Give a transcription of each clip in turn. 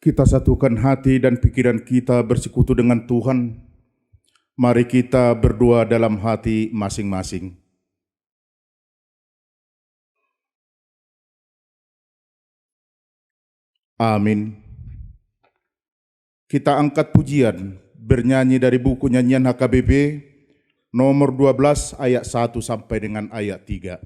Kita satukan hati dan pikiran kita bersekutu dengan Tuhan. Mari kita berdoa dalam hati masing-masing. Amin. Kita angkat pujian bernyanyi dari buku nyanyian HKBP nomor 12 ayat 1 sampai dengan ayat 3.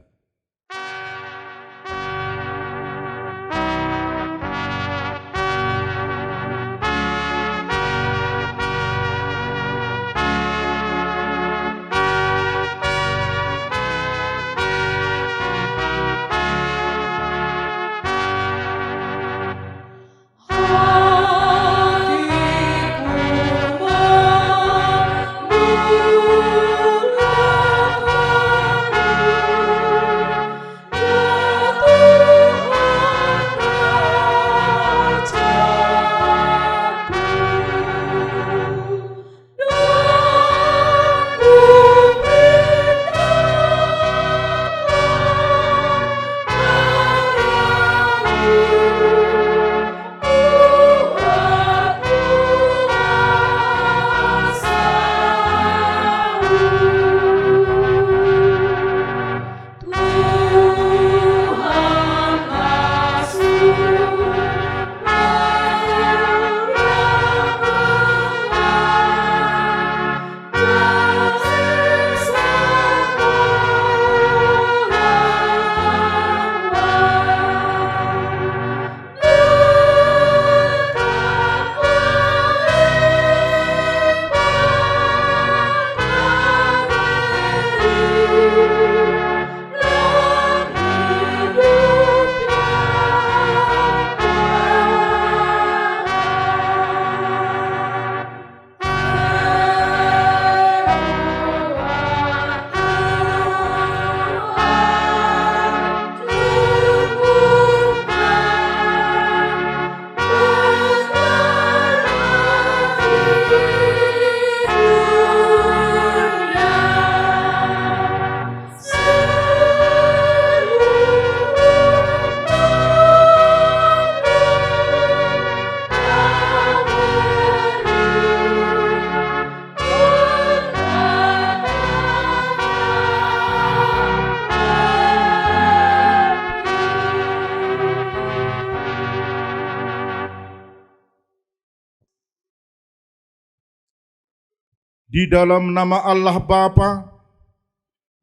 Di dalam nama Allah Bapa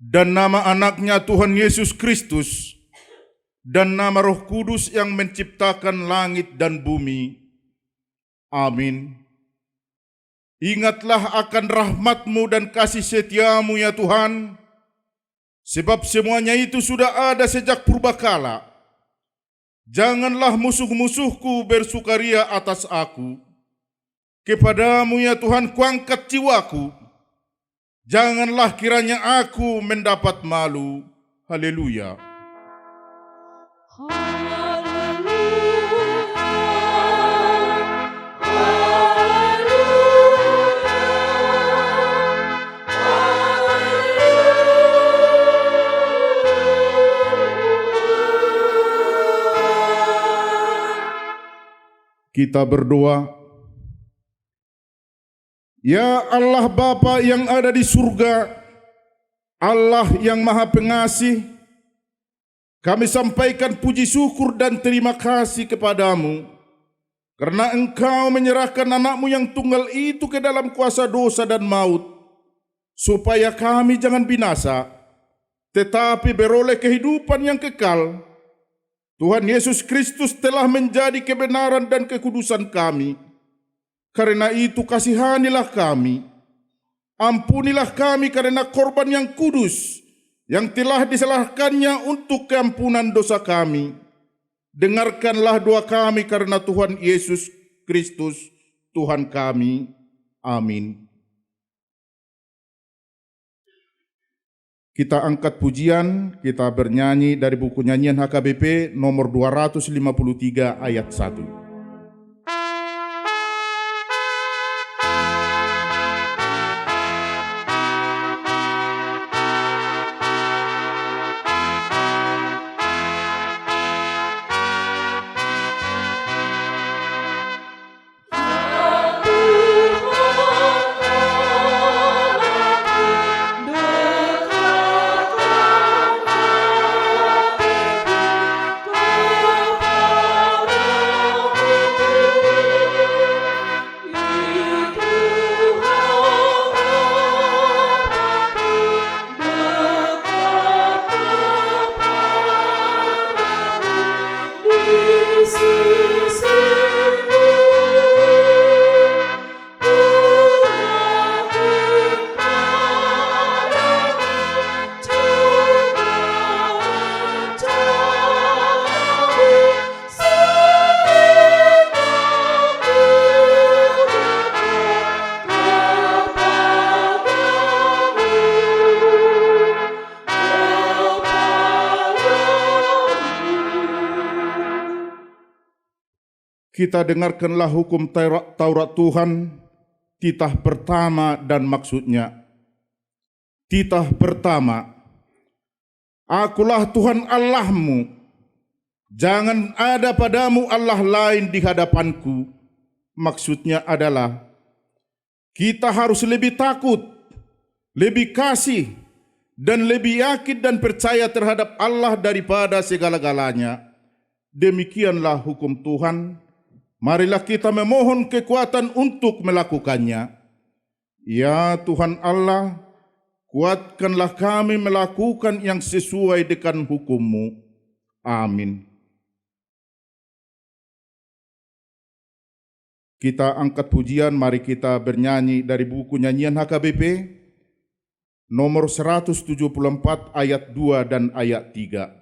dan nama anaknya Tuhan Yesus Kristus dan nama Roh Kudus yang menciptakan langit dan bumi. Amin. Ingatlah akan rahmat-Mu dan kasih setia-Mu ya Tuhan, sebab semuanya itu sudah ada sejak purbakala. Janganlah musuh-musuhku bersukaria atas aku. Kepadamu ya Tuhan kuangkat jiwaku. Janganlah kiranya aku mendapat malu. Haleluya. Kita berdoa. Ya Allah Bapa yang ada di surga, Allah yang Maha Pengasih, kami sampaikan puji syukur dan terima kasih kepadamu, karena Engkau menyerahkan anak-Mu yang tunggal itu ke dalam kuasa dosa dan maut, supaya kami jangan binasa, tetapi beroleh kehidupan yang kekal. Tuhan Yesus Kristus telah menjadi kebenaran dan kekudusan kami. Karena itu kasihanilah kami, ampunilah kami karena korban yang kudus yang telah diserahkannya untuk keampunan dosa kami. Dengarkanlah doa kami karena Tuhan Yesus Kristus Tuhan kami. Amin. Kita angkat pujian, kita bernyanyi dari buku nyanyian HKBP nomor 253 ayat 1. Kita dengarkanlah hukum Taurat Tuhan, titah pertama dan maksudnya. Titah pertama, Akulah Tuhan Allahmu, jangan ada padamu Allah lain di hadapanku. Maksudnya adalah, kita harus lebih takut, lebih kasih, dan lebih yakin dan percaya terhadap Allah daripada segala-galanya. Demikianlah hukum Tuhan. Marilah kita memohon kekuatan untuk melakukannya. Ya Tuhan Allah, kuatkanlah kami melakukan yang sesuai dengan hukum-Mu. Amin. Kita angkat pujian, mari kita bernyanyi dari buku nyanyian HKBP nomor 174 ayat 2 dan ayat 3.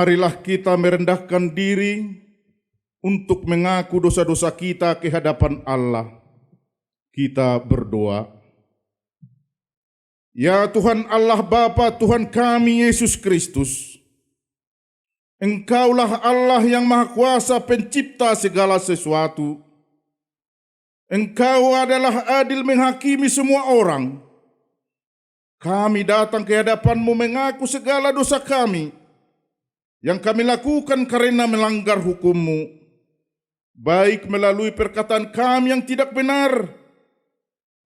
Marilah kita merendahkan diri untuk mengaku dosa-dosa kita ke hadapan Allah. Kita berdoa. Ya Tuhan Allah Bapa, Tuhan kami Yesus Kristus, Engkaulah Allah yang Maha Kuasa, pencipta segala sesuatu. Engkau adalah adil menghakimi semua orang. Kami datang ke hadapan-Mu mengaku segala dosa kami yang kami lakukan karena melanggar hukum-Mu, baik melalui perkataan kami yang tidak benar,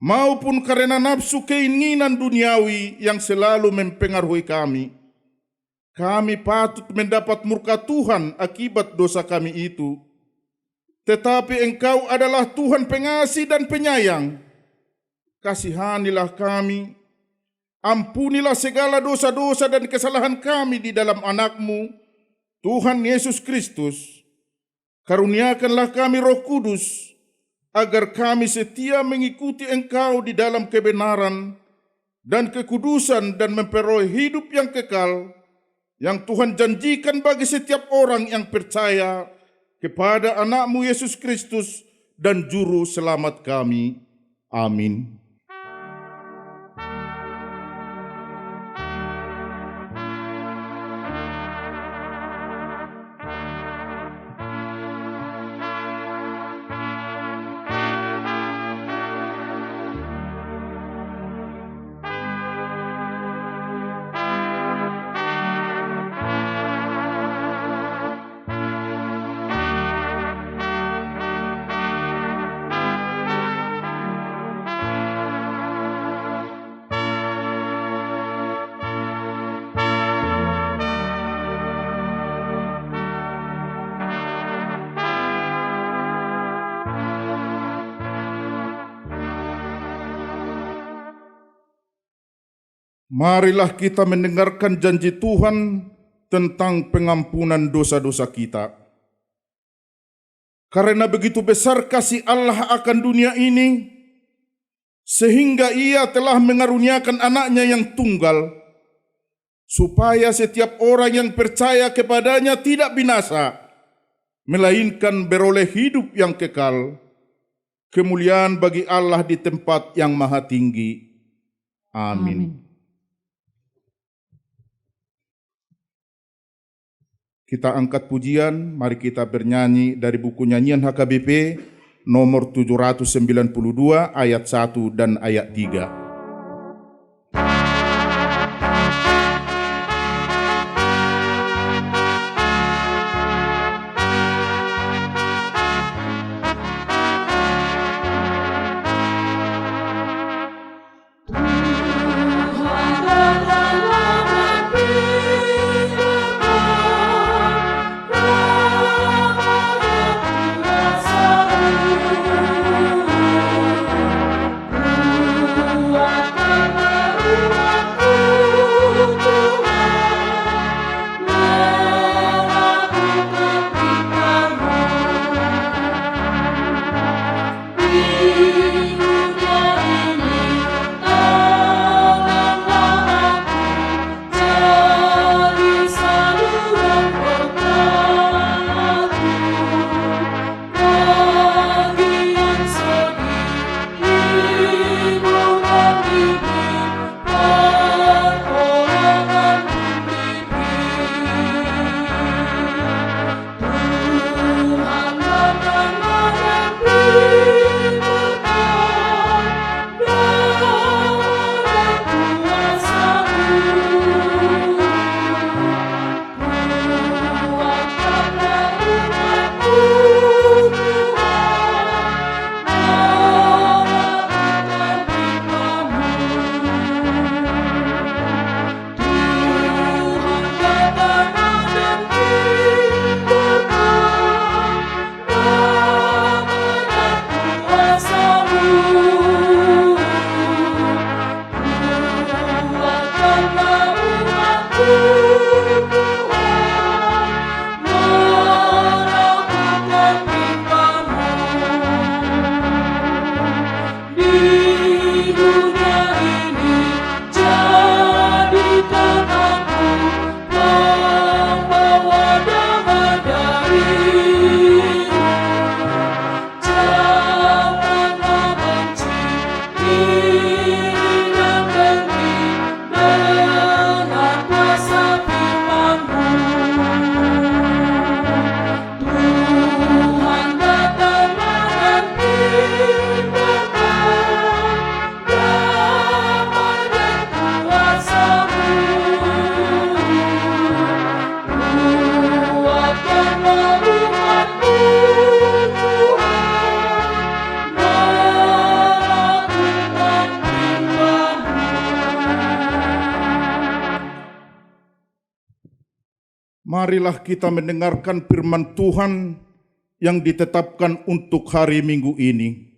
maupun karena nafsu keinginan duniawi yang selalu mempengaruhi kami. Kami patut mendapat murka Tuhan akibat dosa kami itu. Tetapi Engkau adalah Tuhan pengasih dan penyayang. Kasihanilah kami, ampunilah segala dosa-dosa dan kesalahan kami di dalam Anak-Mu, Tuhan Yesus Kristus. Karuniakanlah kami Roh Kudus, agar kami setia mengikuti Engkau di dalam kebenaran dan kekudusan dan memperoleh hidup yang kekal, yang Tuhan janjikan bagi setiap orang yang percaya kepada Anak-Mu Yesus Kristus dan Juru Selamat kami. Amin. Marilah kita mendengarkan janji Tuhan tentang pengampunan dosa-dosa kita. Karena begitu besar kasih Allah akan dunia ini, sehingga Ia telah mengaruniakan anaknya yang tunggal, supaya setiap orang yang percaya kepadanya tidak binasa, melainkan beroleh hidup yang kekal. Kemuliaan bagi Allah di tempat yang maha tinggi. Amin. Kita angkat pujian, mari kita bernyanyi dari buku nyanyian HKBP nomor 792 ayat 1 dan ayat 3. Marilah kita mendengarkan firman Tuhan yang ditetapkan untuk hari Minggu ini,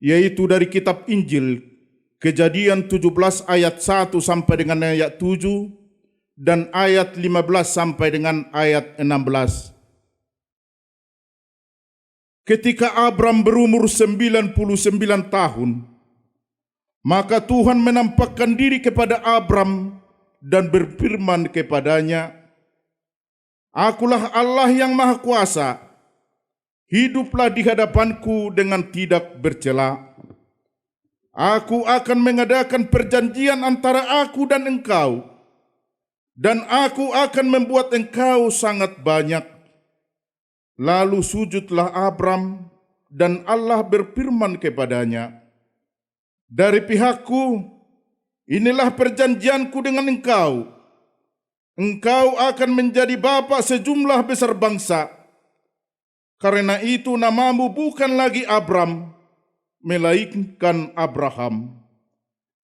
yaitu dari kitab Injil Kejadian 17 ayat 1 sampai dengan ayat 7 dan ayat 15 sampai dengan ayat 16. Ketika Abram berumur 99 tahun, maka Tuhan menampakkan diri kepada Abram dan berfirman kepadanya, "Akulah Allah yang Maha Kuasa, hiduplah di hadapanku dengan tidak bercela. Aku akan mengadakan perjanjian antara aku dan engkau, dan aku akan membuat engkau sangat banyak. Lalu sujudlah Abram, dan Allah berfirman kepadanya, dari pihakku, inilah perjanjianku dengan engkau. Engkau akan menjadi bapa sejumlah besar bangsa. Karena itu namamu bukan lagi Abram, melainkan Abraham.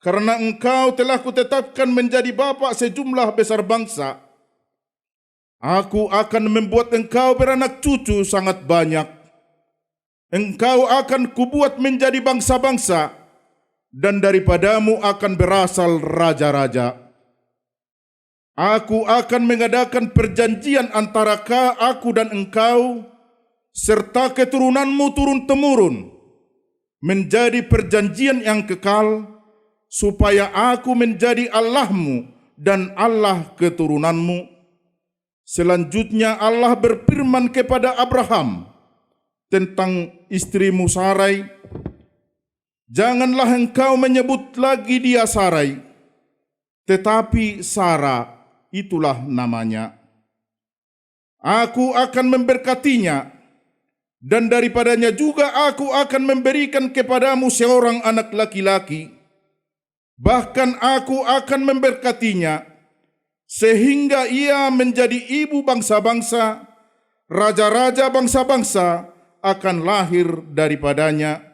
Karena engkau telah kutetapkan menjadi bapa sejumlah besar bangsa. Aku akan membuat engkau beranak cucu sangat banyak. Engkau akan kubuat menjadi bangsa-bangsa, dan daripadamu akan berasal raja-raja. Aku akan mengadakan perjanjian antara aku dan engkau, serta keturunanmu turun-temurun, menjadi perjanjian yang kekal, supaya aku menjadi Allahmu dan Allah keturunanmu. Selanjutnya Allah berfirman kepada Abraham tentang istrimu Sarai, janganlah engkau menyebut lagi dia Sarai, tetapi Sara itulah namanya. Aku akan memberkatinya, dan daripadanya juga aku akan memberikan kepadamu seorang anak laki-laki. Bahkan aku akan memberkatinya, sehingga ia menjadi ibu bangsa-bangsa, raja-raja bangsa-bangsa akan lahir daripadanya.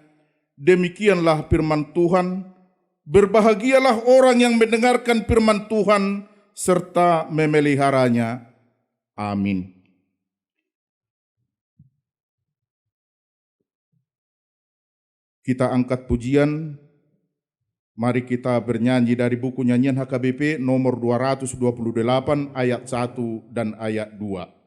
Demikianlah firman Tuhan. Berbahagialah orang yang mendengarkan firman Tuhan serta memeliharanya. Amin. Kita angkat pujian. Mari kita bernyanyi dari buku nyanyian HKBP nomor 228 ayat 1 dan ayat 2.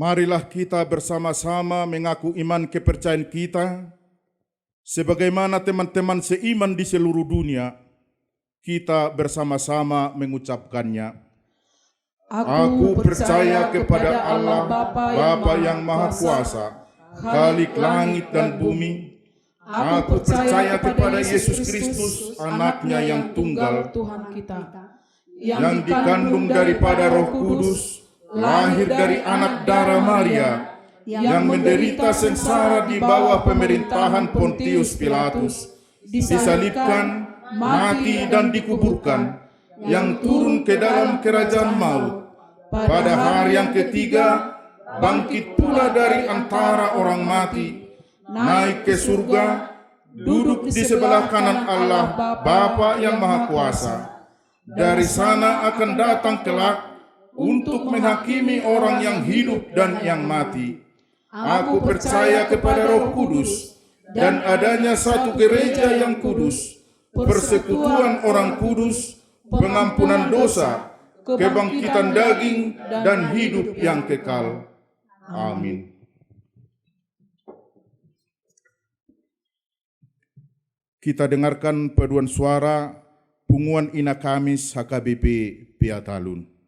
Marilah kita bersama-sama mengaku iman kepercayaan kita, sebagaimana teman-teman seiman di seluruh dunia, kita bersama-sama mengucapkannya. Aku percaya kepada Allah Bapa yang Maha Kuasa, Khalik langit dan bumi. Aku percaya kepada Yesus Kristus, anaknya yang tunggal, Tuhan kita, yang dikandung daripada Roh Kudus, lahir dari anak darah Maria, yang menderita sengsara di bawah pemerintahan Pontius Pilatus, disalibkan, mati dan dikuburkan, yang turun ke dalam kerajaan maut. Pada hari yang ketiga, bangkit pula dari antara orang mati, naik ke surga, duduk di sebelah kanan Allah Bapa yang Maha Kuasa. Dari sana akan datang kelak untuk menghakimi orang yang hidup dan yang mati. Aku percaya kepada Roh Kudus dan adanya satu gereja yang kudus, persekutuan orang kudus, pengampunan dosa, kebangkitan daging, dan hidup yang kekal. Amin. Kita dengarkan paduan suara Punguan Ina Kamis HKBP Piatalun.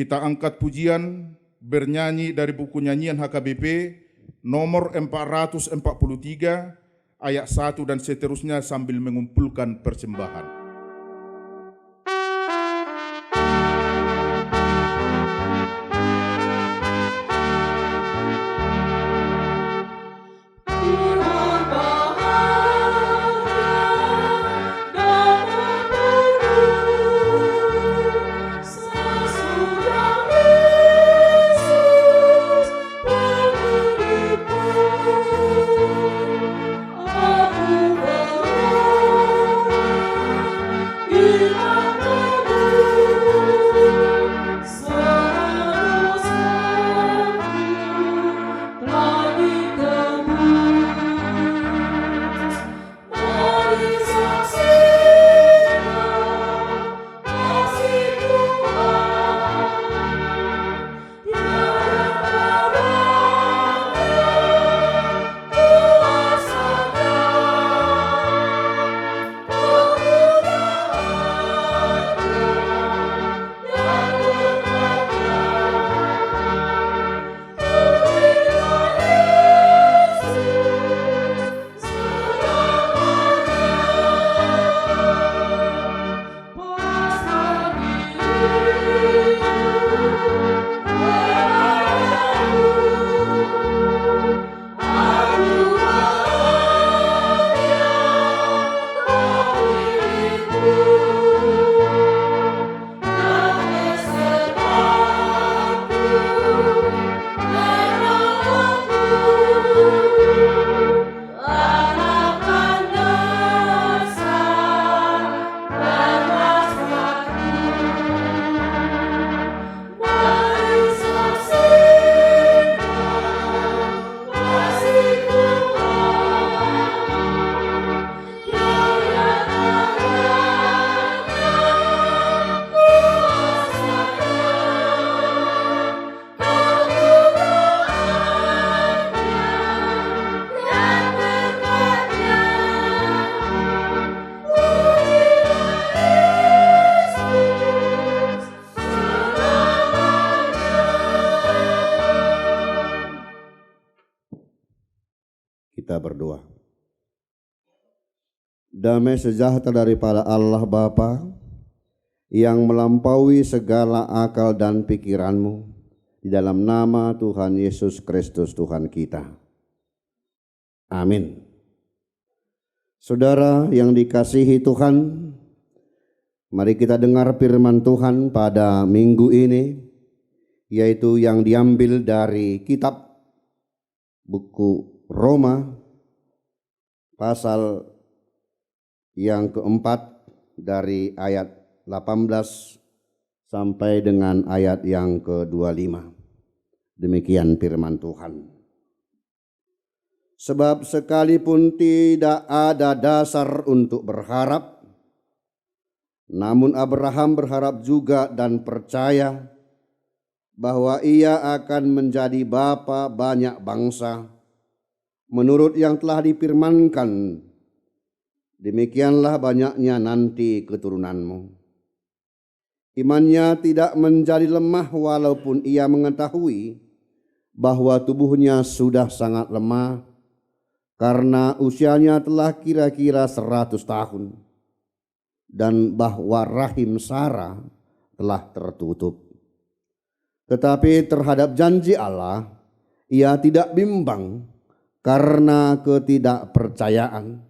Kita angkat pujian bernyanyi dari buku nyanyian HKBP nomor 443 ayat 1 dan seterusnya sambil mengumpulkan persembahan. Kita berdoa. Damai sejahtera daripada Allah Bapa yang melampaui segala akal dan pikiranmu, di dalam nama Tuhan Yesus Kristus Tuhan kita. Amin. Saudara yang dikasihi Tuhan, mari kita dengar firman Tuhan pada minggu ini, yaitu yang diambil dari kitab buku Roma pasal yang keempat dari ayat 18 sampai dengan ayat yang ke-25. Demikian firman Tuhan. Sebab sekalipun tidak ada dasar untuk berharap, namun Abraham berharap juga dan percaya bahwa ia akan menjadi bapa banyak bangsa, menurut yang telah difirmankan, demikianlah banyaknya nanti keturunanmu. Imannya tidak menjadi lemah walaupun ia mengetahui bahwa tubuhnya sudah sangat lemah karena usianya telah kira-kira 100 tahun dan bahwa rahim Sarah telah tertutup. Tetapi terhadap janji Allah ia tidak bimbang karena ketidakpercayaan,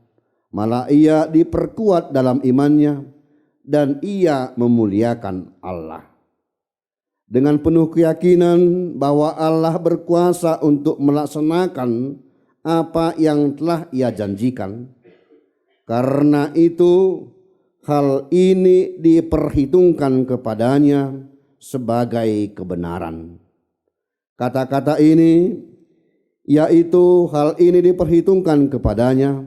malah ia diperkuat dalam imannya dan ia memuliakan Allah. Dengan penuh keyakinan bahwa Allah berkuasa untuk melaksanakan apa yang telah ia janjikan. Karena itu hal ini diperhitungkan kepadanya sebagai kebenaran. Kata-kata ini, yaitu hal ini diperhitungkan kepadanya,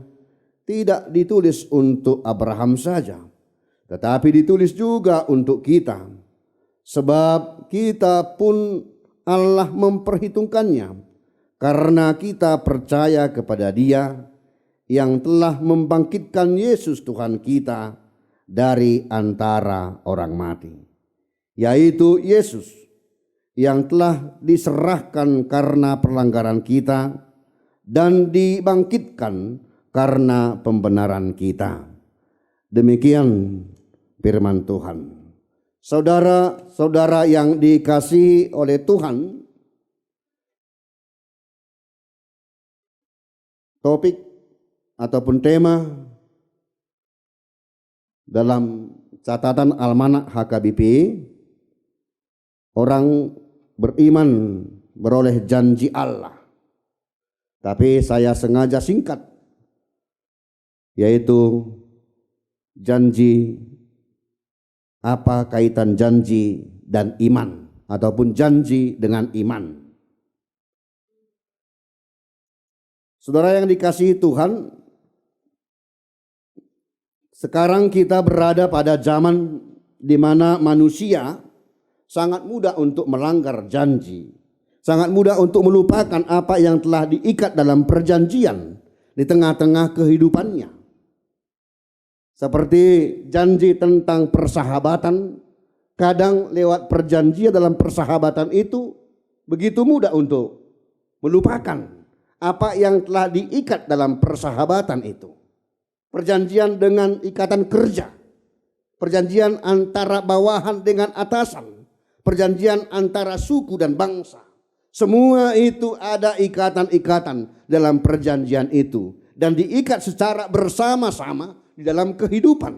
tidak ditulis untuk Abraham saja, tetapi ditulis juga untuk kita. Sebab kita pun Allah memperhitungkannya, karena kita percaya kepada Dia yang telah membangkitkan Yesus Tuhan kita dari antara orang mati, yaitu Yesus yang telah diserahkan karena pelanggaran kita dan dibangkitkan karena pembenaran kita. Demikian firman Tuhan. Saudara-saudara yang dikasihi oleh Tuhan, topik ataupun tema dalam catatan Almanak HKBP, orang beriman beroleh janji Allah. Tapi saya sengaja singkat, yaitu janji, apa kaitan janji dan iman, ataupun janji dengan iman. Saudara yang dikasihi Tuhan, sekarang kita berada pada zaman di mana manusia sangat mudah untuk melanggar janji, sangat mudah untuk melupakan apa yang telah diikat dalam perjanjian di tengah-tengah kehidupannya. Seperti janji tentang persahabatan, kadang lewat perjanjian dalam persahabatan itu begitu mudah untuk melupakan apa yang telah diikat dalam persahabatan itu. Perjanjian dengan ikatan kerja, perjanjian antara bawahan dengan atasan, perjanjian antara suku dan bangsa. Semua itu ada ikatan-ikatan dalam perjanjian itu dan diikat secara bersama-sama di dalam kehidupan.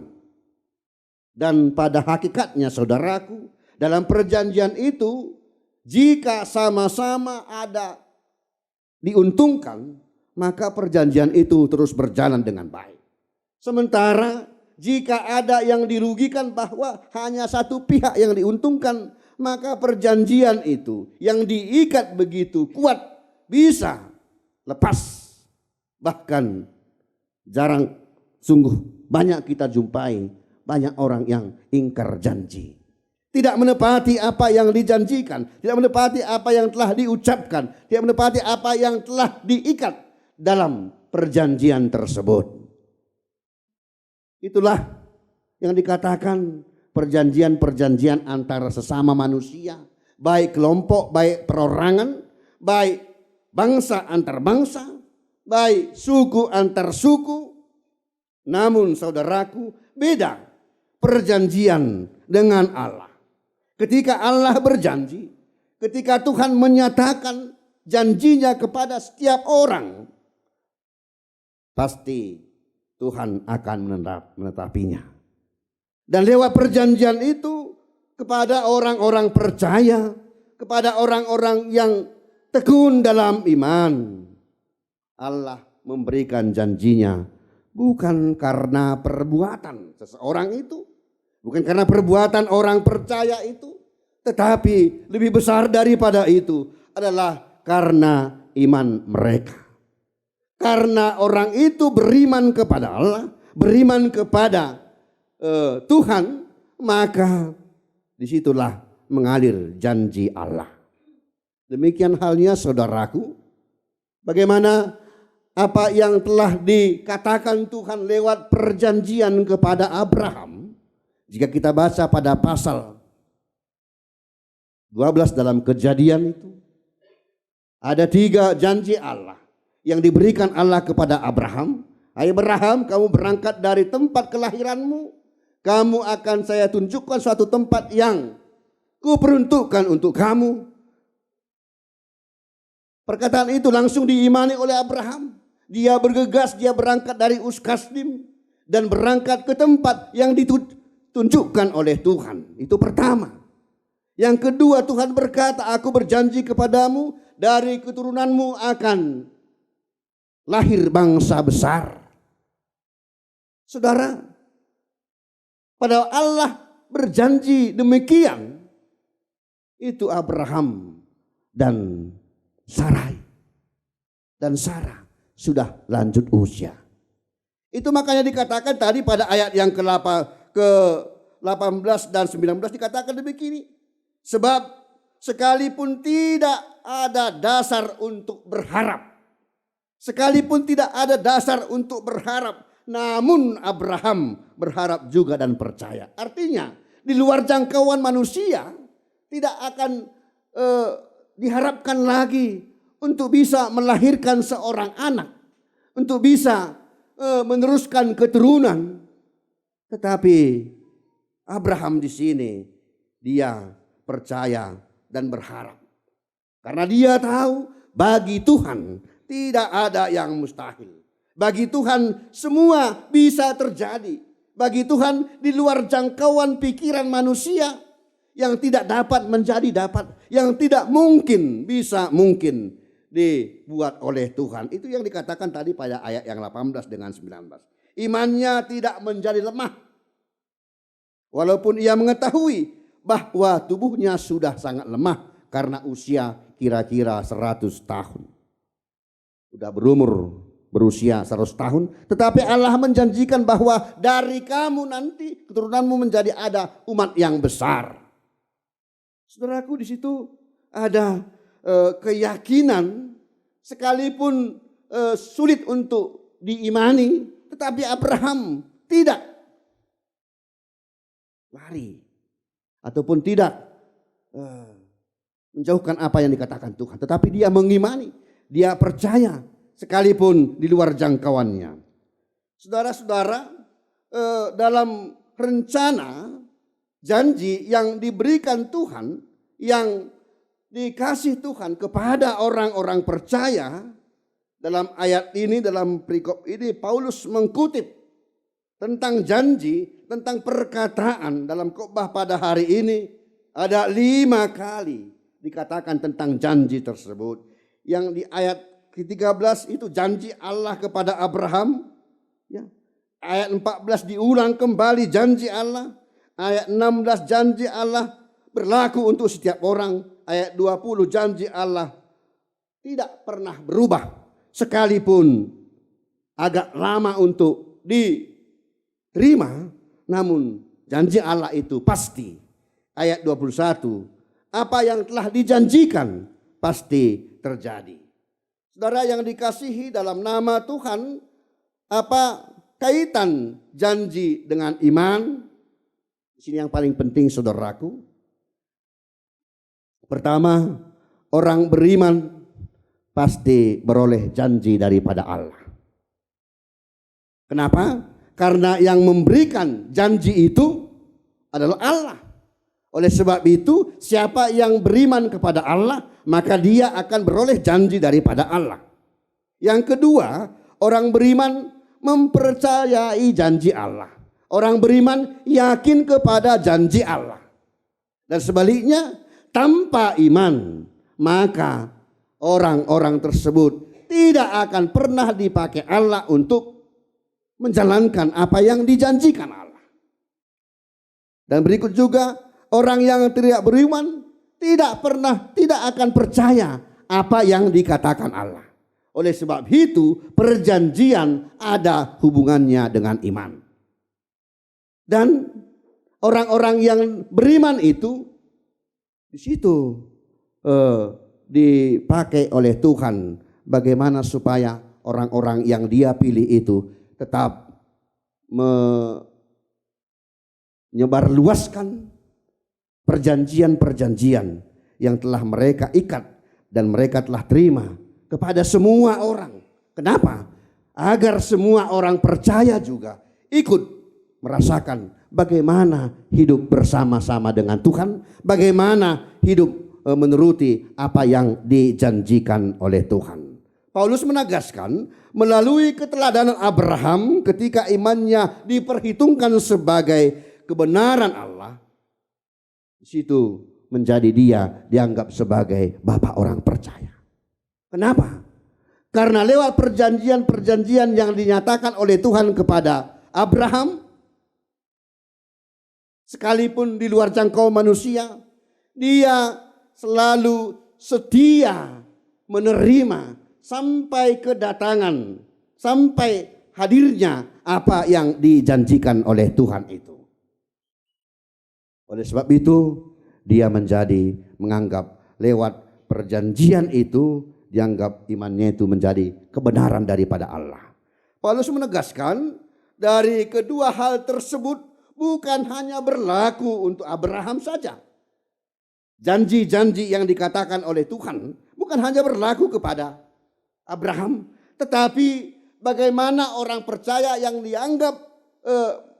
Dan pada hakikatnya saudaraku, dalam perjanjian itu jika sama-sama ada diuntungkan, maka perjanjian itu terus berjalan dengan baik. Sementara jika ada yang dirugikan, bahwa hanya satu pihak yang diuntungkan, maka perjanjian itu yang diikat begitu kuat bisa lepas. Bahkan jarang, sungguh banyak kita jumpai banyak orang yang ingkar janji, tidak menepati apa yang dijanjikan, tidak menepati apa yang telah diucapkan, tidak menepati apa yang telah diikat dalam perjanjian tersebut. Itulah yang dikatakan perjanjian-perjanjian antara sesama manusia, baik kelompok, baik perorangan, baik bangsa antar bangsa, baik suku antar suku. Namun saudaraku, beda perjanjian dengan Allah. Ketika Allah berjanji, ketika Tuhan menyatakan janjinya kepada setiap orang, pasti Tuhan akan menetapinya. Dan lewat perjanjian itu kepada orang-orang percaya, kepada orang-orang yang tekun dalam iman, Allah memberikan janjinya bukan karena perbuatan seseorang itu, bukan karena perbuatan orang percaya itu, tetapi lebih besar daripada itu adalah karena iman mereka. Karena orang itu beriman kepada Allah, beriman kepada Tuhan, maka disitulah mengalir janji Allah. Demikian halnya saudaraku, bagaimana apa yang telah dikatakan Tuhan lewat perjanjian kepada Abraham. Jika kita baca pada pasal 12 dalam Kejadian itu, ada 3 janji Allah yang diberikan Allah kepada Abraham. Hai Abraham, kamu berangkat dari tempat kelahiranmu, kamu akan saya tunjukkan suatu tempat yang kuperuntukkan untuk kamu. Perkataan itu langsung diimani oleh Abraham. Dia bergegas, dia berangkat dari Uskasdim dan berangkat ke tempat yang ditunjukkan oleh Tuhan. Itu pertama. Yang kedua, Tuhan berkata, aku berjanji kepadamu, dari keturunanmu akan lahir bangsa besar. Saudara, pada Allah berjanji demikian, itu Abraham dan Sarai. Dan Sarah sudah lanjut usia. Itu makanya dikatakan tadi pada ayat yang ke-18 dan 19 dikatakan demikian. Sebab sekalipun tidak ada dasar untuk berharap, sekalipun tidak ada dasar untuk berharap, namun Abraham berharap juga dan percaya. Artinya di luar jangkauan manusia tidak akan diharapkan lagi untuk bisa melahirkan seorang anak, untuk bisa meneruskan keturunan. Tetapi Abraham di sini dia percaya dan berharap. Karena dia tahu bagi Tuhan tidak ada yang mustahil. Bagi Tuhan semua bisa terjadi. Bagi Tuhan di luar jangkauan pikiran manusia, yang tidak dapat menjadi dapat, yang tidak mungkin bisa mungkin dibuat oleh Tuhan. Itu yang dikatakan tadi pada ayat yang 18 dengan 19. Imannya tidak menjadi lemah. Walaupun ia mengetahui bahwa tubuhnya sudah sangat lemah karena usia kira-kira 100 tahun. Sudah berusia 100 tahun, tetapi Allah menjanjikan bahwa dari kamu nanti keturunanmu menjadi ada umat yang besar. Saudaraku, di situ ada keyakinan sekalipun sulit untuk diimani, tetapi Abraham tidak lari ataupun tidak menjauhkan apa yang dikatakan Tuhan, tetapi dia mengimani, dia percaya sekalipun di luar jangkauannya. Saudara-saudara, dalam rencana janji yang diberikan Tuhan, yang dikasih Tuhan kepada orang-orang percaya, dalam ayat ini, dalam perikop ini Paulus mengutip tentang janji, tentang perkataan dalam khotbah pada hari ini. Ada 5 kali dikatakan tentang janji tersebut. Yang di ayat ke-13 itu janji Allah kepada Abraham. Ya. Ayat 14 diulang kembali janji Allah. Ayat 16 janji Allah berlaku untuk setiap orang. Ayat 20 janji Allah tidak pernah berubah. Sekalipun agak lama untuk diterima, namun janji Allah itu pasti. Ayat 21, apa yang telah dijanjikan pasti terjadi. Saudara yang dikasihi dalam nama Tuhan, apa kaitan janji dengan iman? Di sini yang paling penting saudaraku. Pertama, orang beriman pasti beroleh janji daripada Allah. Kenapa? Karena yang memberikan janji itu adalah Allah. Oleh sebab itu, siapa yang beriman kepada Allah, maka dia akan beroleh janji daripada Allah. Yang kedua, orang beriman mempercayai janji Allah. Orang beriman yakin kepada janji Allah. Dan sebaliknya, tanpa iman, maka orang-orang tersebut tidak akan pernah dipakai Allah untuk menjalankan apa yang dijanjikan Allah. Dan berikut juga, orang yang tidak beriman tidak akan percaya apa yang dikatakan Allah. Oleh sebab itu perjanjian ada hubungannya dengan iman. Dan orang-orang yang beriman itu di situ dipakai oleh Tuhan bagaimana supaya orang-orang yang dia pilih itu tetap menyebarluaskan perjanjian-perjanjian yang telah mereka ikat dan mereka telah terima kepada semua orang. Kenapa? Agar semua orang percaya juga ikut merasakan bagaimana hidup bersama-sama dengan Tuhan, bagaimana hidup menuruti apa yang dijanjikan oleh Tuhan. Paulus menegaskan melalui keteladanan Abraham ketika imannya diperhitungkan sebagai kebenaran Allah, di situ menjadi dia dianggap sebagai bapak orang percaya. Kenapa? Karena lewat perjanjian-perjanjian yang dinyatakan oleh Tuhan kepada Abraham, sekalipun di luar jangkau manusia, dia selalu setia menerima sampai kedatangan, sampai hadirnya apa yang dijanjikan oleh Tuhan itu. Oleh sebab itu dia menganggap lewat perjanjian itu, dianggap imannya itu menjadi kebenaran daripada Allah. Paulus menegaskan dari kedua hal tersebut bukan hanya berlaku untuk Abraham saja. Janji-janji yang dikatakan oleh Tuhan bukan hanya berlaku kepada Abraham, tetapi bagaimana orang percaya yang dianggap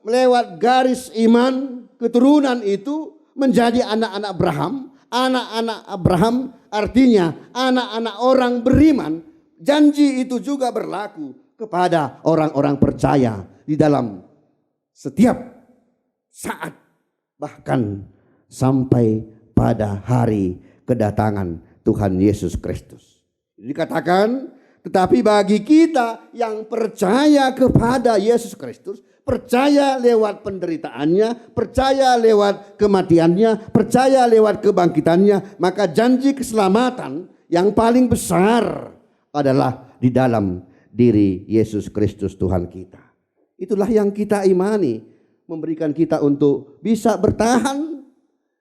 melewat garis iman keturunan itu menjadi anak-anak Abraham. Anak-anak Abraham artinya anak-anak orang beriman. Janji itu juga berlaku kepada orang-orang percaya di dalam setiap saat, bahkan sampai pada hari kedatangan Tuhan Yesus Kristus. Dikatakan, tetapi bagi kita yang percaya kepada Yesus Kristus, percaya lewat penderitaannya, percaya lewat kematiannya, percaya lewat kebangkitannya, maka janji keselamatan yang paling besar adalah di dalam diri Yesus Kristus Tuhan kita. Itulah yang kita imani, memberikan kita untuk bisa bertahan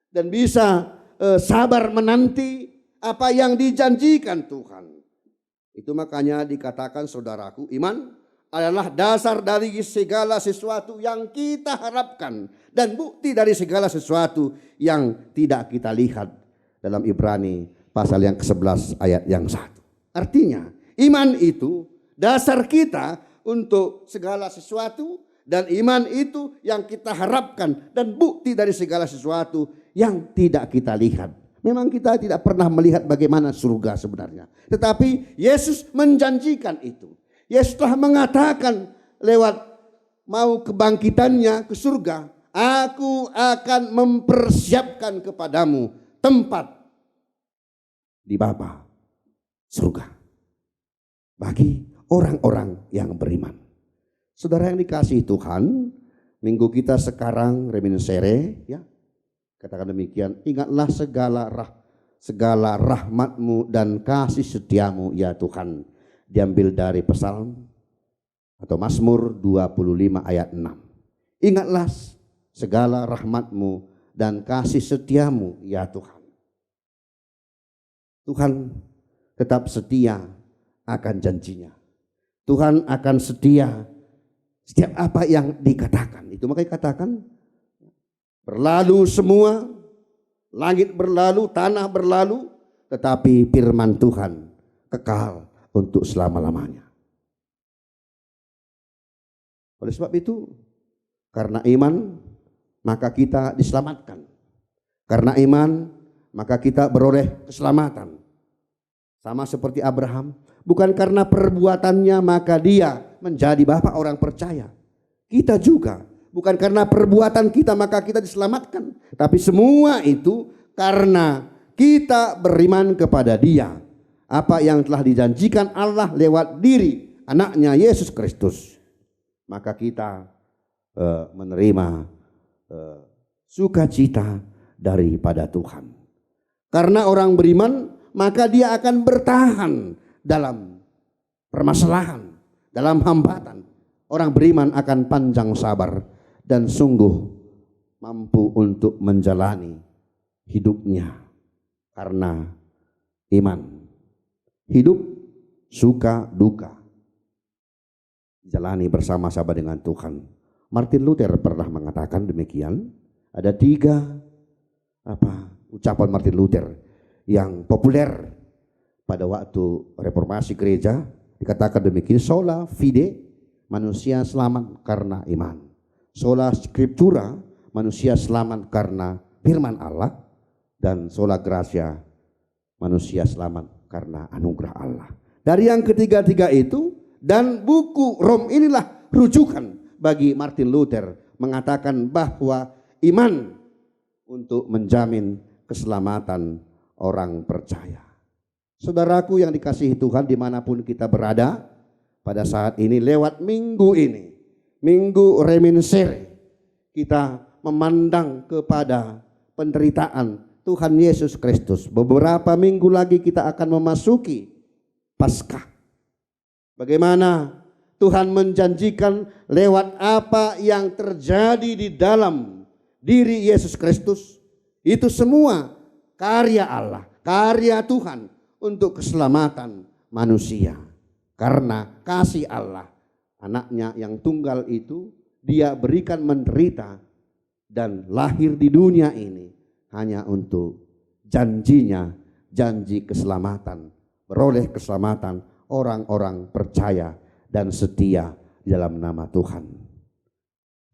dan bisa sabar menanti apa yang dijanjikan Tuhan. Itu makanya dikatakan, saudaraku, iman adalah dasar dari segala sesuatu yang kita harapkan dan bukti dari segala sesuatu yang tidak kita lihat, dalam Ibrani pasal yang ke-11 ayat yang 1. Artinya iman itu dasar kita untuk segala sesuatu, dan iman itu yang kita harapkan dan bukti dari segala sesuatu yang tidak kita lihat. Memang kita tidak pernah melihat bagaimana surga sebenarnya, tetapi Yesus menjanjikan itu. Yesus telah mengatakan lewat mau kebangkitannya ke surga, aku akan mempersiapkan kepadamu tempat di Bapa, surga, bagi orang-orang yang beriman. Saudara yang dikasihi Tuhan, minggu kita sekarang reminiscere, ya, katakan demikian, ingatlah segala rahmat-Mu dan kasih setiamu ya Tuhan. Diambil dari Psalm atau Mazmur 25 ayat 6. Ingatlah segala rahmat-Mu dan kasih setiamu ya Tuhan. Tuhan tetap setia akan janjinya. Tuhan akan setia setiap apa yang dikatakan. Itu makanya katakan, berlalu semua, langit berlalu, tanah berlalu, tetapi firman Tuhan kekal untuk selama-lamanya. Oleh sebab itu, karena iman maka kita diselamatkan. Karena iman maka kita beroleh keselamatan. Sama seperti Abraham, bukan karena perbuatannya maka dia menjadi bapa orang percaya. Kita juga bukan karena perbuatan kita maka kita diselamatkan, tapi semua itu karena kita beriman kepada Dia. Apa yang telah dijanjikan Allah lewat diri anaknya Yesus Kristus, maka kita menerima sukacita daripada Tuhan. Karena orang beriman maka dia akan bertahan dalam permasalahan, dalam hambatan. Orang beriman akan panjang sabar dan sungguh mampu untuk menjalani hidupnya karena iman. Hidup suka duka jalani bersama-sama dengan Tuhan. Martin Luther pernah mengatakan demikian. Ada 3 ucapan Martin Luther yang populer pada waktu reformasi gereja. Dikatakan demikian, sola fide, manusia selamat karena iman. Sola scriptura, manusia selamat karena firman Allah. Dan sola gratia, manusia selamat karena anugerah Allah. Dari yang ketiga-tiga itu, dan buku Rom inilah rujukan bagi Martin Luther mengatakan bahwa iman untuk menjamin keselamatan orang percaya. Saudaraku yang dikasihi Tuhan, dimanapun kita berada pada saat ini, lewat minggu ini, minggu reminiscere, kita memandang kepada penderitaan Tuhan Yesus Kristus. Beberapa minggu lagi kita akan memasuki Paskah. Bagaimana Tuhan menjanjikan lewat apa yang terjadi di dalam diri Yesus Kristus, itu semua karya Allah, karya Tuhan untuk keselamatan manusia. Karena kasih Allah, anaknya yang tunggal itu Dia berikan menderita dan lahir di dunia ini hanya untuk janjinya, janji keselamatan, beroleh keselamatan orang-orang percaya dan setia di dalam nama Tuhan.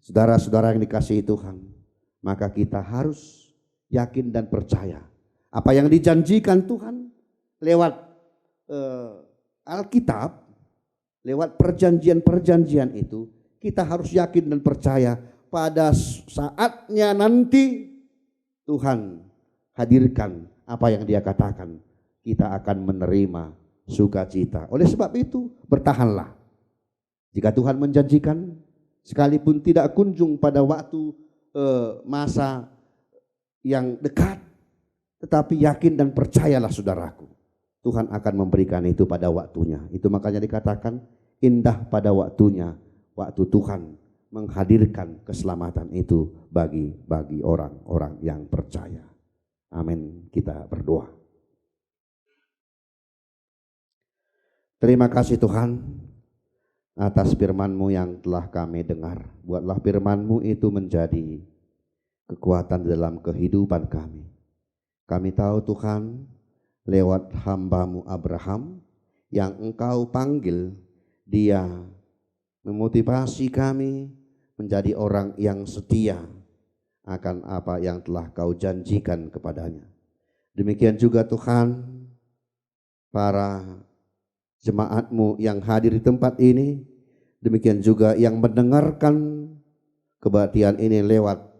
Saudara-saudara yang dikasihi Tuhan, maka kita harus yakin dan percaya apa yang dijanjikan Tuhan lewat Alkitab, lewat perjanjian-perjanjian itu. Kita harus yakin dan percaya pada saatnya nanti Tuhan hadirkan apa yang Dia katakan, kita akan menerima sukacita. Oleh sebab itu bertahanlah. Jika Tuhan menjanjikan, sekalipun tidak kunjung pada waktu masa yang dekat, tetapi yakin dan percayalah saudaraku, Tuhan akan memberikan itu pada waktunya. Itu makanya dikatakan indah pada waktunya, waktu Tuhan menghadirkan keselamatan itu bagi orang-orang yang percaya. Amin. Kita berdoa. Terima kasih Tuhan atas firman-Mu yang telah kami dengar. Buatlah firman-Mu itu menjadi kekuatan dalam kehidupan kami. Kami tahu Tuhan, lewat hamba-Mu Abraham yang Engkau panggil, dia memotivasi kami menjadi orang yang setia akan apa yang telah Kau janjikan kepadanya. Demikian juga Tuhan, para jemaat-Mu yang hadir di tempat ini, demikian juga yang mendengarkan kebaktian ini lewat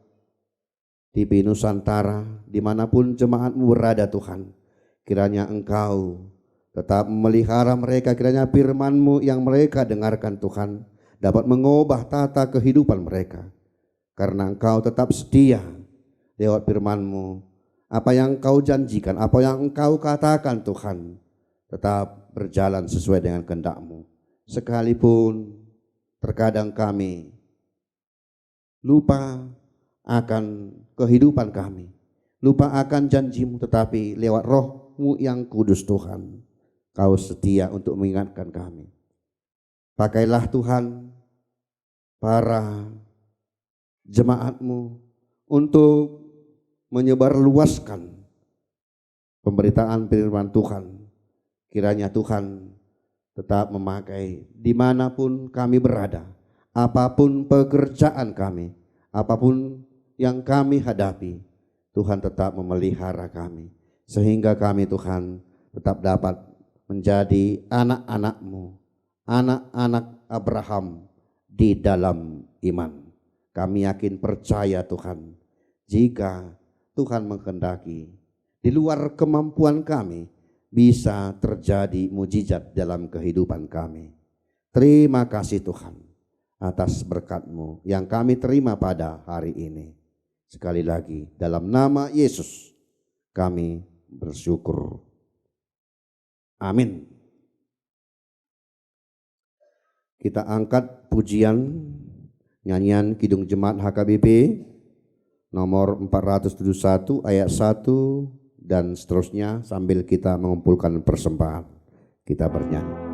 TV Nusantara, dimanapun jemaat-Mu berada Tuhan, kiranya Engkau tetap memelihara mereka, kiranya firman-Mu yang mereka dengarkan Tuhan dapat mengubah tata kehidupan mereka, karena Engkau tetap setia lewat firman-Mu. Apa yang Engkau janjikan, apa yang Engkau katakan Tuhan, tetap berjalan sesuai dengan kehendak-Mu. Sekalipun terkadang kami lupa akan kehidupan kami, lupa akan janji-Mu, tetapi lewat Roh-Mu yang kudus Tuhan, Kau setia untuk mengingatkan kami. Pakailah Tuhan para jemaat-Mu untuk menyebarluaskan pemberitaan firman Tuhan. Kiranya Tuhan tetap memakai dimanapun kami berada, apapun pekerjaan kami, apapun yang kami hadapi, Tuhan tetap memelihara kami, sehingga kami Tuhan tetap dapat menjadi anak-anak-Mu, anak-anak Abraham di dalam iman. Kami yakin percaya Tuhan, jika Tuhan menghendaki, di luar kemampuan kami bisa terjadi mujizat dalam kehidupan kami. Terima kasih Tuhan atas berkat-Mu yang kami terima pada hari ini. Sekali lagi dalam nama Yesus kami bersyukur. Amin. Kita angkat pujian nyanyian Kidung Jemaat HKBP nomor 471 ayat 1 dan seterusnya, sambil kita mengumpulkan persembahan kita bernyanyi.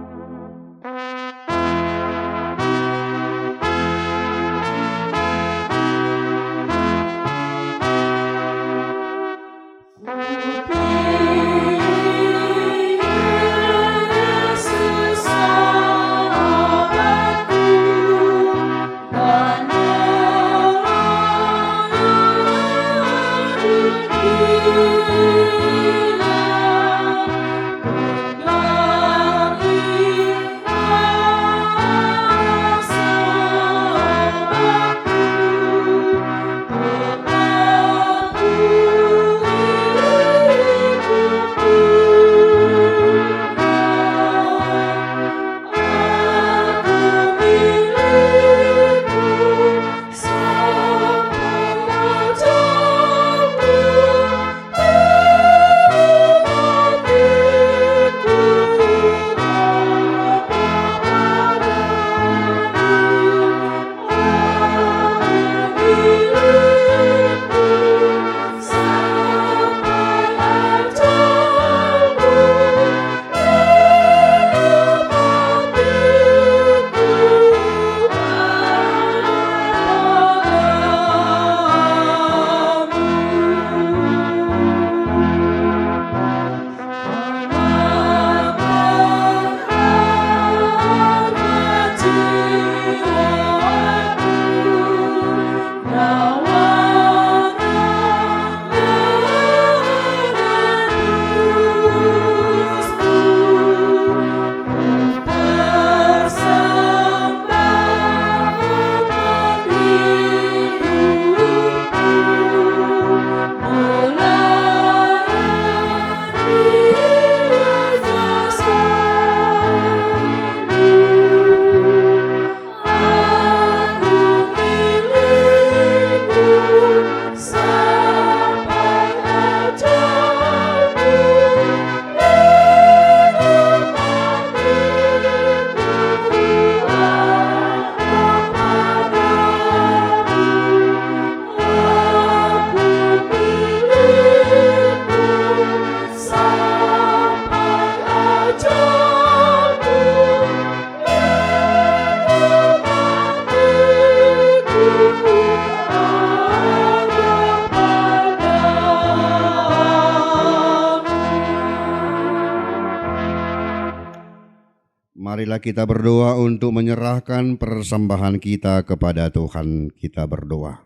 Marilah kita berdoa untuk menyerahkan persembahan kita kepada Tuhan. Kita berdoa.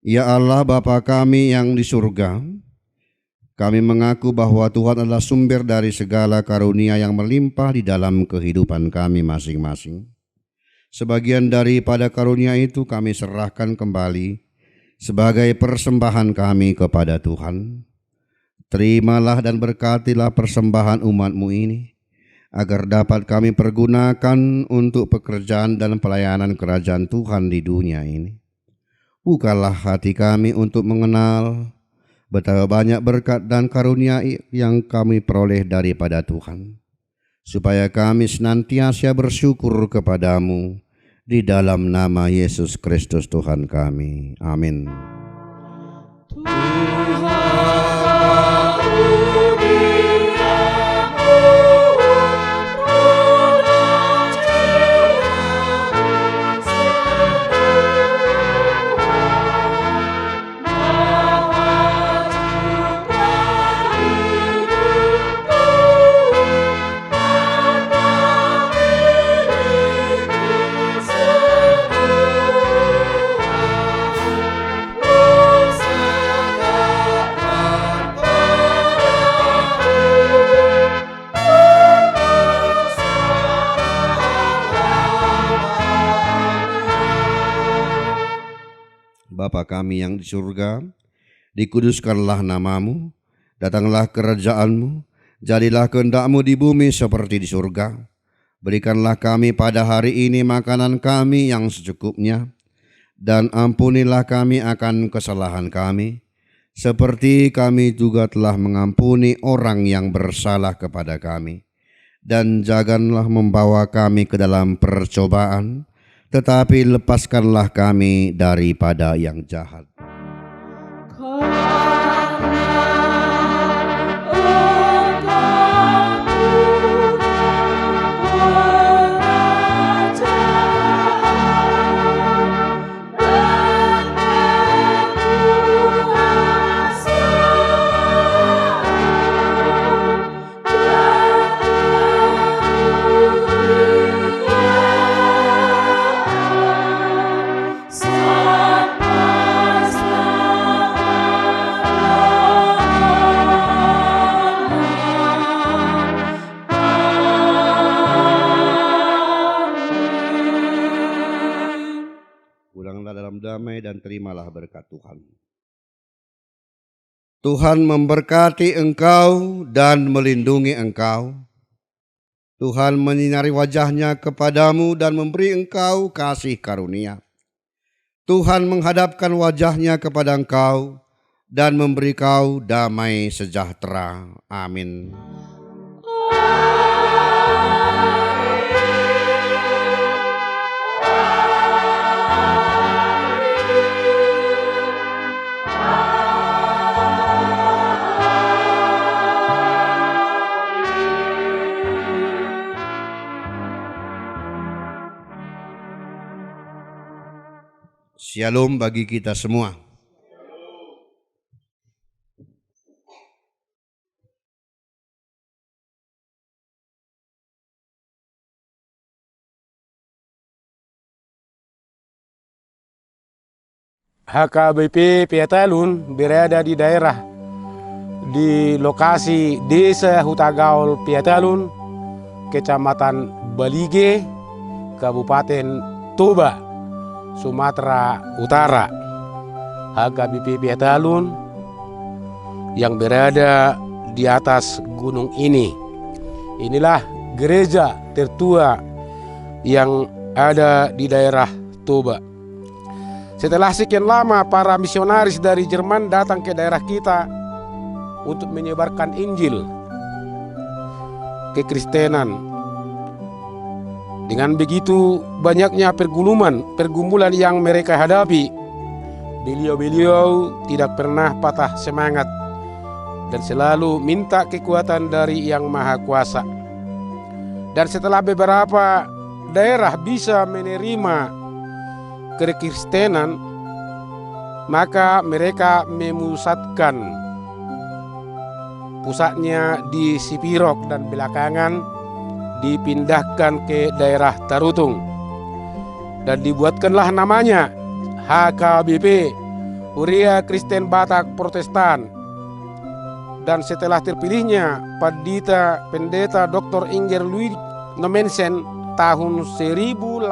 Ya Allah Bapa kami yang di surga, kami mengaku bahwa Tuhan adalah sumber dari segala karunia yang melimpah di dalam kehidupan kami masing-masing. Sebagian daripada karunia itu kami serahkan kembali sebagai persembahan kami kepada Tuhan. Terimalah dan berkatilah persembahan umat-Mu ini, agar dapat kami pergunakan untuk pekerjaan dan pelayanan kerajaan Tuhan di dunia ini. Bukalah hati kami untuk mengenal betapa banyak berkat dan karunia yang kami peroleh daripada Tuhan, supaya kami senantiasa bersyukur kepadamu di dalam nama Yesus Kristus Tuhan kami. Amin. Bapa kami yang di surga, dikuduskanlah namamu, datanglah kerajaan-Mu, jadilah kehendak-Mu di bumi seperti di surga. Berikanlah kami pada hari ini makanan kami yang secukupnya, dan ampunilah kami akan kesalahan kami, seperti kami juga telah mengampuni orang yang bersalah kepada kami. Dan janganlah membawa kami ke dalam percobaan, tetapi lepaskanlah kami daripada yang jahat. Damai dan terimalah berkat Tuhan. Tuhan memberkati engkau dan melindungi engkau. Tuhan menyinari wajahnya kepadamu dan memberi engkau kasih karunia. Tuhan menghadapkan wajahnya kepada engkau dan memberi kau damai sejahtera. Amin. Shalom bagi kita semua. HKBP Pietalun berada di daerah di lokasi Desa Hutagaul Pietalun, Kecamatan Balige, Kabupaten Toba, Sumatera Utara. HKBP Pietalun yang berada di atas gunung ini. Inilah gereja tertua yang ada di daerah Toba. Setelah sekian lama para misionaris dari Jerman datang ke daerah kita untuk menyebarkan Injil kekristenan. Dengan begitu banyaknya pergumulan yang mereka hadapi, beliau-beliau tidak pernah patah semangat dan selalu minta kekuatan dari Yang Maha Kuasa. Dan setelah beberapa daerah bisa menerima kekristenan, maka mereka memusatkan pusatnya di Sipirok dan belakangan dipindahkan ke daerah Tarutung dan dibuatkanlah namanya HKBP, Huria Kristen Batak Protestan. Dan setelah terpilihnya Pendeta Dr. Inger Louis Nomensen tahun 1881,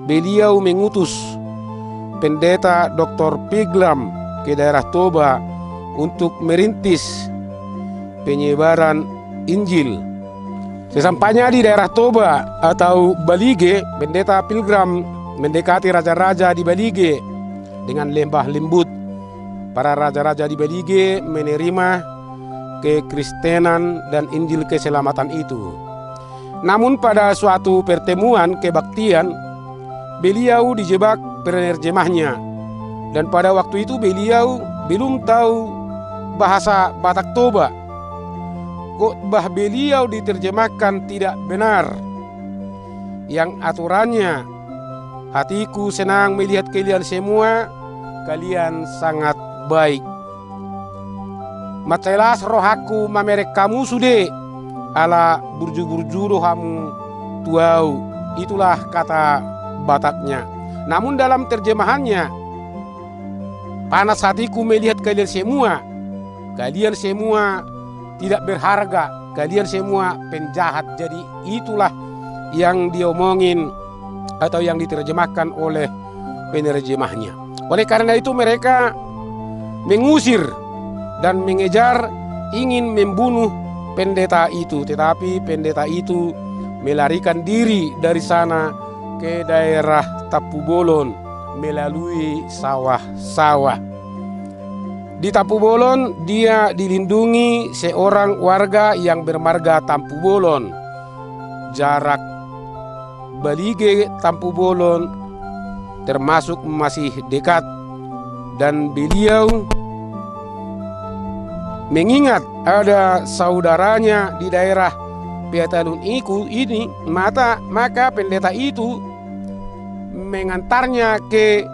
beliau mengutus Pendeta Dr. Pilgrim ke daerah Toba untuk merintis penyebaran Injil. Sesampainya di daerah Toba atau Balige, Pendeta Pilgrim mendekati raja-raja di Balige dengan lembah lembut. Para raja-raja di Balige menerima kekristenan dan Injil keselamatan itu. Namun pada suatu pertemuan kebaktian, beliau dijebak penerjemahnya. Dan pada waktu itu beliau belum tahu bahasa Batak Toba. Khotbah beliau diterjemahkan tidak benar, yang aturannya, hatiku senang melihat kalian semua, kalian sangat baik. Matelas rohaku mamerek kamu sude, ala burju-burju rohamu tuau. Itulah kata Bataknya. Namun dalam terjemahannya, panas hatiku melihat kalian semua tidak berharga, kalian semua penjahat. Jadi itulah yang diomongin atau yang diterjemahkan oleh penerjemahnya. Oleh karena itu mereka mengusir dan mengejar, ingin membunuh pendeta itu. Tetapi pendeta itu melarikan diri dari sana ke daerah Tapubolon melalui sawah-sawah. Di Tapubolon dia dilindungi seorang warga yang bermarga Tampubolon. Jarak Balige Tampubolon termasuk masih dekat, dan beliau mengingat ada saudaranya di daerah Piatalun ini, maka pendeta itu mengantarnya ke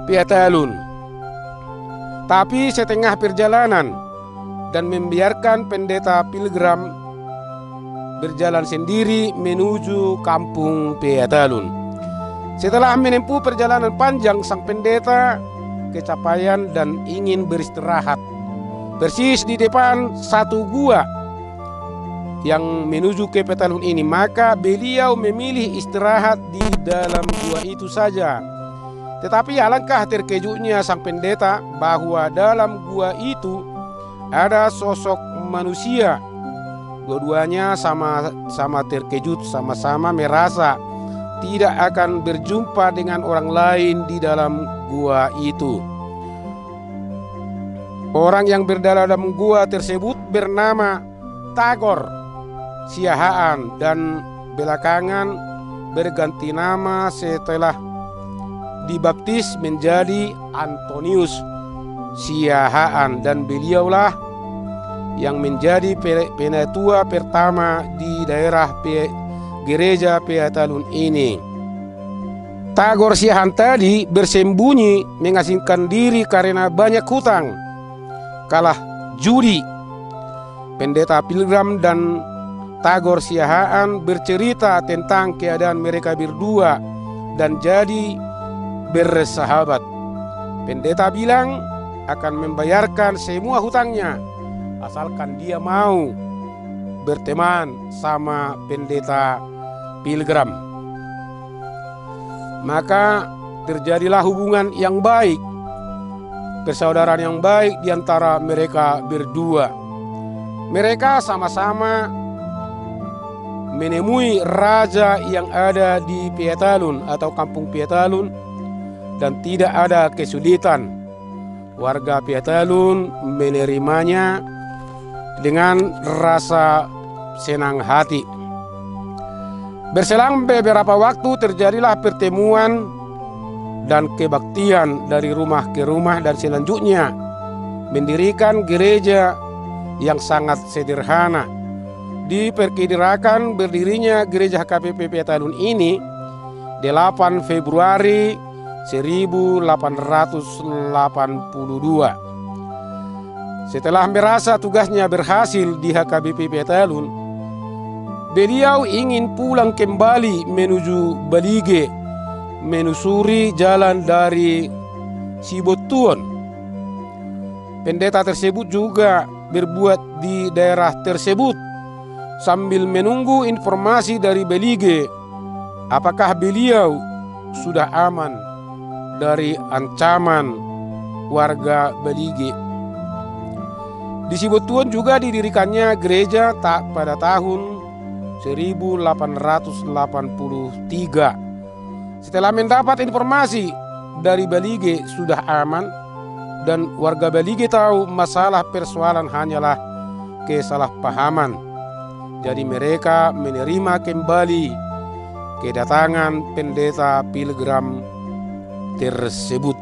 Piatalun. Tapi setengah perjalanan dan membiarkan pendeta Pilgrim berjalan sendiri menuju kampung Piatalun. Setelah menempuh perjalanan panjang, sang pendeta kecapean dan ingin beristirahat. Persis di depan satu gua yang menuju ke Piatalun ini, maka beliau memilih istirahat di dalam gua itu saja. Tetapi alangkah terkejutnya sang pendeta bahwa dalam gua itu ada sosok manusia. Dua-duanya sama terkejut, sama-sama merasa tidak akan berjumpa dengan orang lain di dalam gua itu. Orang yang berada dalam gua tersebut bernama Tagor Siahaan dan belakangan berganti nama setelah dibaptis menjadi Antonius Siahaan, dan beliaulah yang menjadi penatua pertama di daerah gereja Piatalun ini. Tagor Siahaan tadi bersembunyi mengasingkan diri karena banyak hutang, kalah judi. Pendeta Pilgrim dan Tagor Siahaan bercerita tentang keadaan mereka berdua dan jadi bersahabat. Pendeta bilang akan membayarkan semua hutangnya asalkan dia mau berteman sama pendeta Pilgrim. Maka terjadilah hubungan yang baik, persaudaraan yang baik di antara mereka berdua. Mereka sama-sama menemui raja yang ada di Piatalun atau kampung Piatalun, dan tidak ada kesulitan. Warga Piatalun menerimanya dengan rasa senang hati. Berselang beberapa waktu terjadilah pertemuan dan kebaktian dari rumah ke rumah, dan selanjutnya mendirikan gereja yang sangat sederhana. Diperkirakan berdirinya gereja HKBP Piatalun ini 8 Februari 1882. Setelah merasa tugasnya berhasil di HKBP Petalun, beliau ingin pulang kembali menuju Balige, menusuri jalan dari Sibotuon. Pendeta tersebut juga berbuat di daerah tersebut sambil menunggu informasi dari Balige apakah beliau sudah aman dari ancaman warga Balige. Di Sibotuon juga didirikannya gereja pada tahun 1883. Setelah mendapat informasi dari Balige sudah aman dan warga Balige tahu masalah persoalan hanyalah kesalahpahaman, jadi mereka menerima kembali kedatangan pendeta pilgrim tersebut.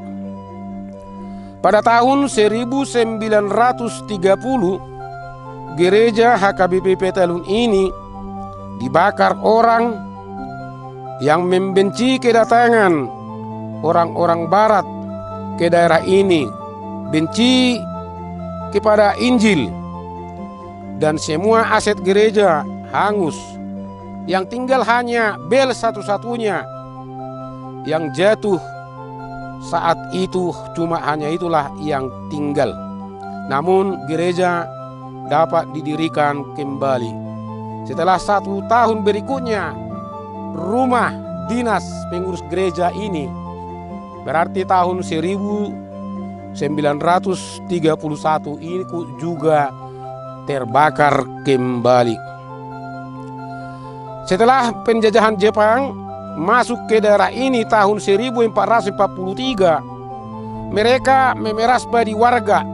Pada tahun 1930, gereja HKBP Petalun ini dibakar orang yang membenci kedatangan orang-orang barat ke daerah ini, benci kepada Injil, dan semua aset gereja hangus. Yang tinggal hanya bel satu-satunya yang jatuh saat itu, cuma hanya itulah yang tinggal. Namun gereja dapat didirikan kembali. Setelah 1 tahun berikutnya, rumah dinas pengurus gereja ini, berarti tahun 1931 ini juga terbakar kembali. Setelah penjajahan Jepang masuk ke daerah ini tahun 1443, mereka memeras padi warga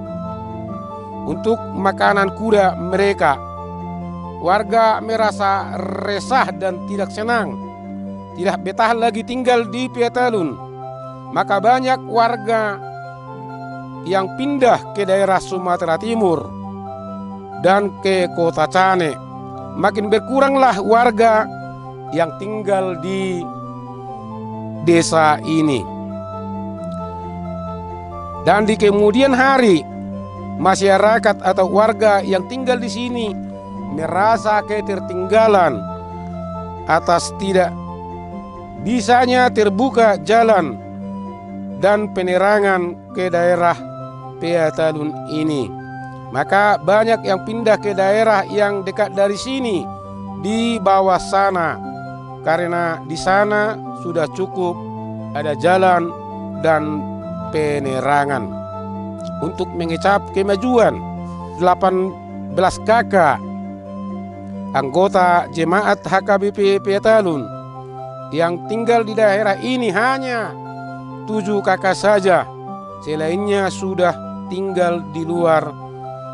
untuk makanan kuda mereka. Warga merasa resah dan tidak senang, tidak betah lagi tinggal di Petalun. Maka banyak warga yang pindah ke daerah Sumatera Timur dan ke kota Cane. Makin berkuranglah warga yang tinggal di desa ini. Dan di kemudian hari, masyarakat atau warga yang tinggal di sini merasa ketertinggalan atas tidak bisanya terbuka jalan dan penerangan ke daerah Petalun ini. Maka banyak yang pindah ke daerah yang dekat dari sini, di bawah sana, karena di sana sudah cukup ada jalan dan penerangan. Untuk mengecap kemajuan, 18 kakak anggota jemaat HKBP Petalun yang tinggal di daerah ini hanya 7 kakak saja. Selainnya sudah tinggal di luar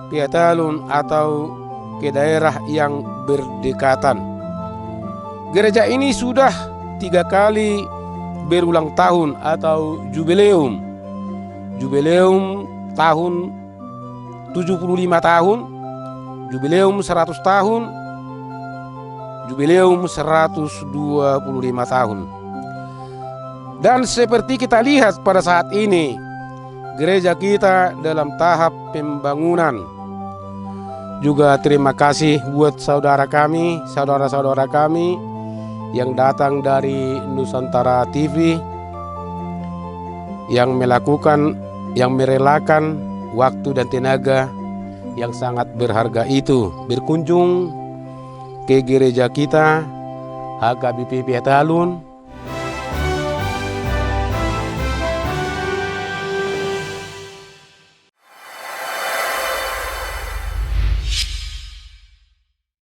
Petalun atau ke daerah yang berdekatan. Gereja ini sudah 3 kali berulang tahun atau jubileum. Jubileum tahun 75 tahun, jubileum 100 tahun, jubileum 125 tahun. Dan seperti kita lihat pada saat ini, gereja kita dalam tahap pembangunan. Juga terima kasih buat saudara-saudara kami yang datang dari Nusantara TV, yang merelakan waktu dan tenaga yang sangat berharga itu berkunjung ke gereja kita HKBP Petalun